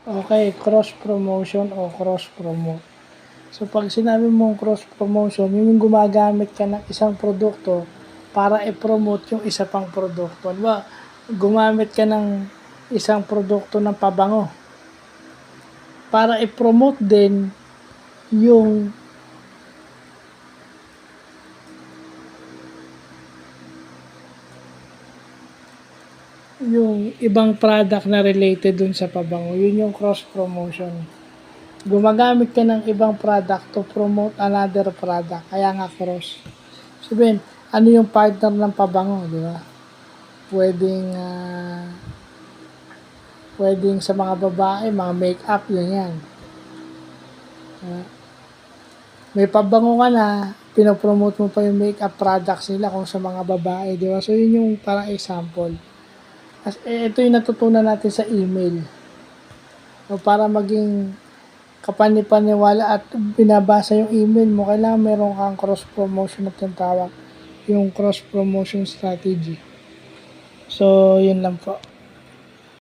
Okay, cross-promotion o cross-promote. So, pag sinabi mong cross-promotion, yun yung gumagamit ka ng isang produkto para i-promote yung isa pang produkto. Diba, gumamit ka ng isang produkto ng pabango para i-promote din yung ibang product na related dun sa pabango. Yun yung cross-promotion. Gumagamit ka ng ibang product to promote another product. Kaya nga cross. Sabihin, ano yung partner ng pabango, di ba? Pwedeng sa mga babae, mga make-up, yan. May pabango ka na, pinopromote mo pa yung make-up products nila kung sa mga babae, di ba? So, yun yung parang example. Ito yung natutunan natin sa email. So, para maging kapanipaniwala at binabasa yung email mo, kailangan meron kang cross-promotion na tinatawag, yung cross-promotion strategy. So, yun lang po.